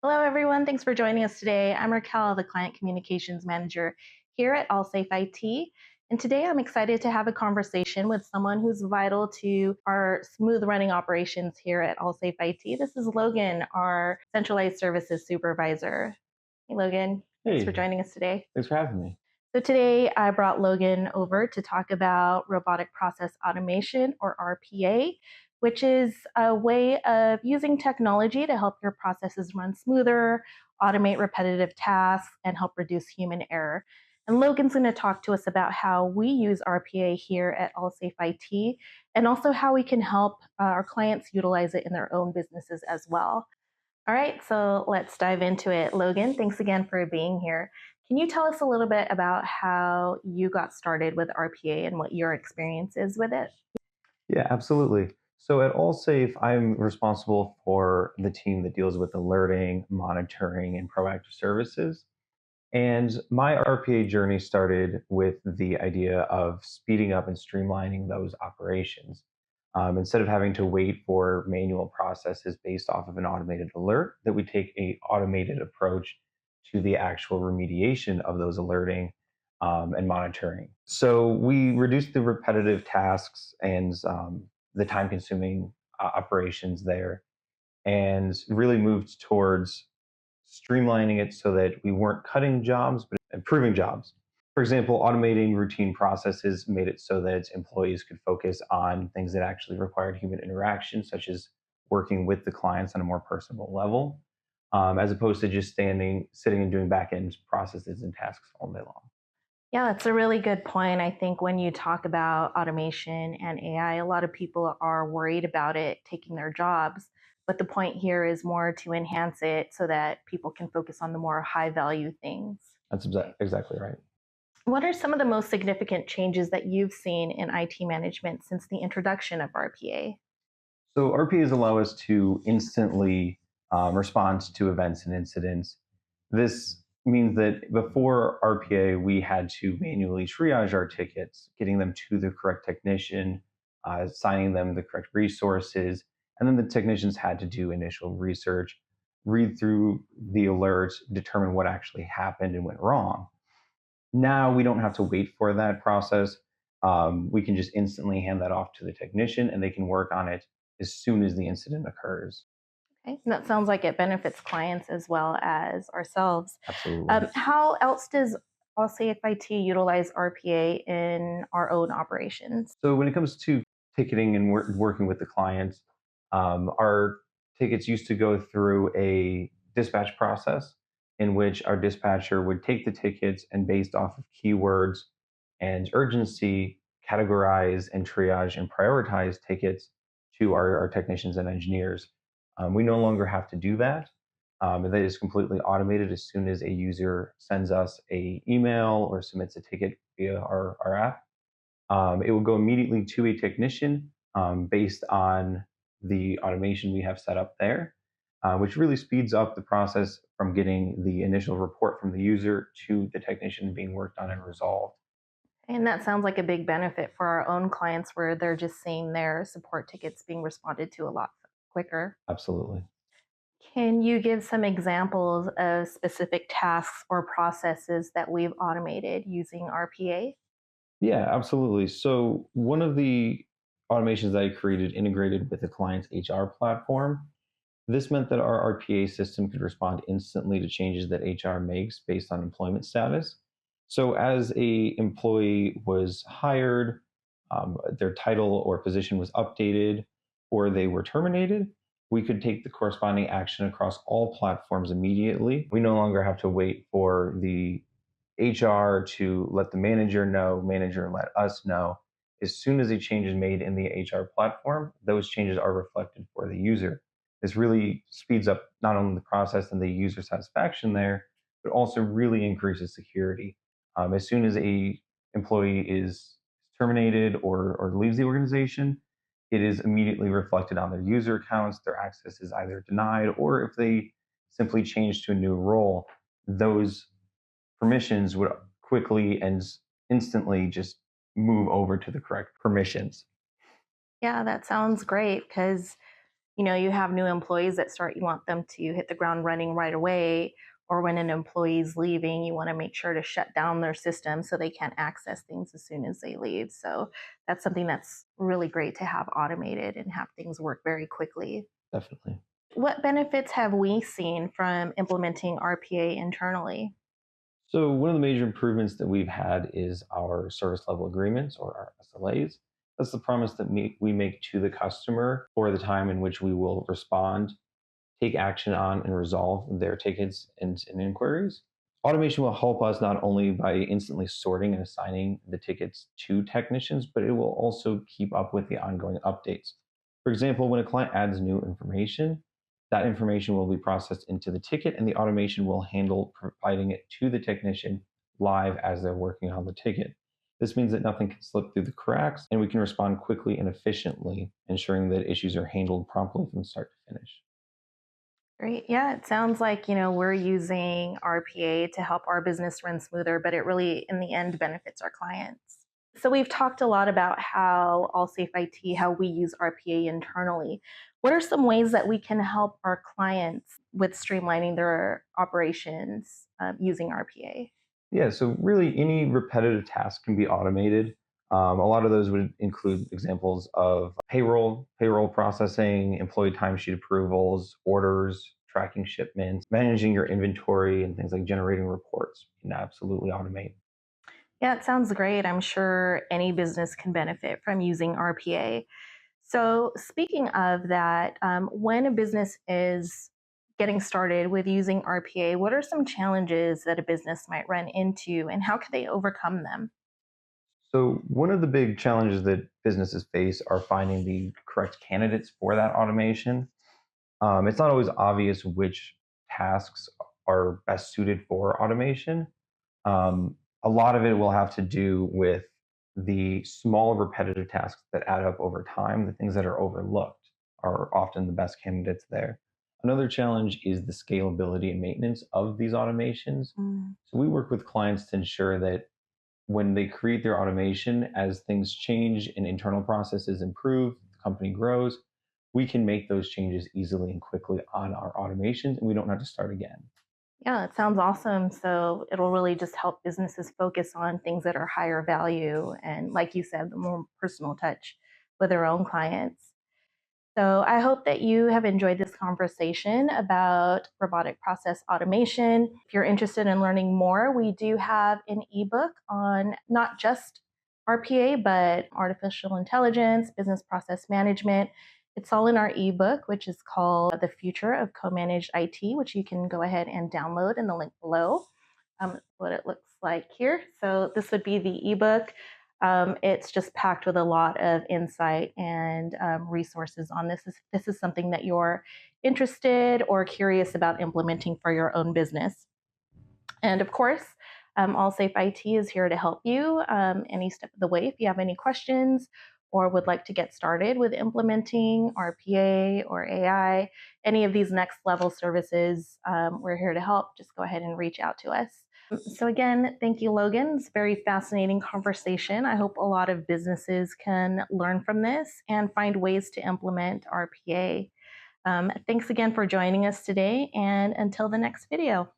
Hello, everyone. Thanks for joining us today. I'm Raquel, the Client Communications Manager here at AllSafe IT. And today I'm excited to have a conversation with someone who's vital to our smooth running operations here at AllSafe IT. This is Logan, our Centralized Services Supervisor. Hey, Logan. Thanks for Hey, joining us today. thanks for having me. So today I brought Logan over to talk about Robotic Process Automation, or RPA, which is a way of using technology to help your processes run smoother, automate repetitive tasks, and help reduce human error. And Logan's going to talk to us about how we use RPA here at AllSafe IT, and also how we can help our clients utilize it in their own businesses as well. All right, so let's dive into it. Logan, thanks again for being here. Can you tell us a little bit about how you got started with RPA and what your experience is with it? Yeah, absolutely. So at AllSafe, I'm responsible for the team that deals with alerting, monitoring, and proactive services. And my RPA journey started with the idea of speeding up and streamlining those operations. Instead of having to wait for manual processes based off of an automated alert, that we take a automated approach to the actual remediation of those alerting and monitoring. So we reduced the repetitive tasks and the time-consuming operations there, and really moved towards streamlining it so that we weren't cutting jobs, but improving jobs. For example, automating routine processes made it so that employees could focus on things that actually required human interaction, such as working with the clients on a more personal level, as opposed to just sitting and doing back end processes and tasks all day long. Yeah, that's a really good point. I think when you talk about automation and AI, a lot of people are worried about it taking their jobs. But the point here is more to enhance it so that people can focus on the more high value things. That's exactly right. What are some of the most significant changes that you've seen in IT management since the introduction of RPA? So RPAs allow us to instantly respond to events and incidents. This means that before RPA, we had to manually triage our tickets, getting them to the correct technician, assigning them the correct resources, and then the technicians had to do initial research, read through the alerts, determine what actually happened and went wrong. Now we don't have to wait for that process. We can just instantly hand that off to the technician and they can work on it as soon as the incident occurs. Okay, that sounds like it benefits clients as well as ourselves. Absolutely. How else does AllSafe IT utilize RPA in our own operations? So when it comes to ticketing and working with the clients, our tickets used to go through a dispatch process in which our dispatcher would take the tickets and based off of keywords and urgency, categorize and triage and prioritize tickets to our technicians and engineers. We no longer have to do that. And that is completely automated as soon as a user sends us a email or submits a ticket via our app. It will go immediately to a technician based on the automation we have set up there, which really speeds up the process from getting the initial report from the user to the technician being worked on and resolved. And that sounds like a big benefit for our own clients where they're just seeing their support tickets being responded to a lot quicker. Absolutely. Can you give some examples of specific tasks or processes that we've automated using RPA? Yeah, absolutely. So one of the automations that I created integrated with the client's HR platform. This meant that our RPA system could respond instantly to changes that HR makes based on employment status. So as a employee was hired, their title or position was updated, or they were terminated, we could take the corresponding action across all platforms immediately. We no longer have to wait for the HR to let the manager let us know. As soon as a change is made in the HR platform, those changes are reflected for the user. This really speeds up not only the process and the user satisfaction there, but also really increases security. As soon as a employee is terminated or leaves the organization, it is immediately reflected on their user accounts. Their access is either denied, or if they simply change to a new role, those permissions would quickly and instantly just move over to the correct permissions. Yeah, that sounds great because You have new employees that start, you want them to hit the ground running right away. Or when an employee's leaving, you want to make sure to shut down their system so they can't access things as soon as they leave. So that's something that's really great to have automated and have things work very quickly. Definitely. What benefits have we seen from implementing RPA internally? So one of the major improvements that we've had is our service level agreements, or our SLAs. That's the promise that we make to the customer for the time in which we will respond, take action on, and resolve their tickets and inquiries. Automation will help us not only by instantly sorting and assigning the tickets to technicians, but it will also keep up with the ongoing updates. For example, when a client adds new information, that information will be processed into the ticket, and the automation will handle providing it to the technician live as they're working on the ticket. This means that nothing can slip through the cracks, and we can respond quickly and efficiently, ensuring that issues are handled promptly from start to finish. Great. Yeah, it sounds like, we're using RPA to help our business run smoother, but it really, in the end, benefits our clients. So we've talked a lot about how AllSafe IT, how we use RPA internally. What are some ways that we can help our clients with streamlining their operations using RPA? Yeah, so really any repetitive task can be automated. A lot of those would include examples of payroll processing, employee timesheet approvals, orders, tracking shipments, managing your inventory, and things like generating reports. You can absolutely automate. Yeah, it sounds great. I'm sure any business can benefit from using RPA. So, speaking of that, when a business is getting started with using RPA, what are some challenges that a business might run into and how can they overcome them? So, one of the big challenges that businesses face are finding the correct candidates for that automation. It's not always obvious which tasks are best suited for automation. A lot of it will have to do with the small repetitive tasks that add up over time. The things that are overlooked are often the best candidates there. Another challenge is the scalability and maintenance of these automations. Mm. So we work with clients to ensure that when they create their automation, as things change and internal processes improve, the company grows, we can make those changes easily and quickly on our automations, and we don't have to start again. Yeah, it sounds awesome. So, it'll really just help businesses focus on things that are higher value and, like you said, the more personal touch with their own clients. So I hope that you have enjoyed this conversation about robotic process automation. If you're interested in learning more, we do have an ebook on not just RPA, but artificial intelligence, business process management. It's all in our ebook, which is called The Future of Co-Managed IT, which you can go ahead and download in the link below. What it looks like here. So this would be the ebook. It's just packed with a lot of insight and resources on this. If this is something that you're interested or curious about implementing for your own business. And of course, AllSafe IT is here to help you any step of the way. If you have any questions or would like to get started with implementing RPA or AI, any of these next level services, we're here to help. Just go ahead and reach out to us. So, again, thank you, Logan. It's a very fascinating conversation. I hope a lot of businesses can learn from this and find ways to implement RPA. Thanks again for joining us today, and until the next video.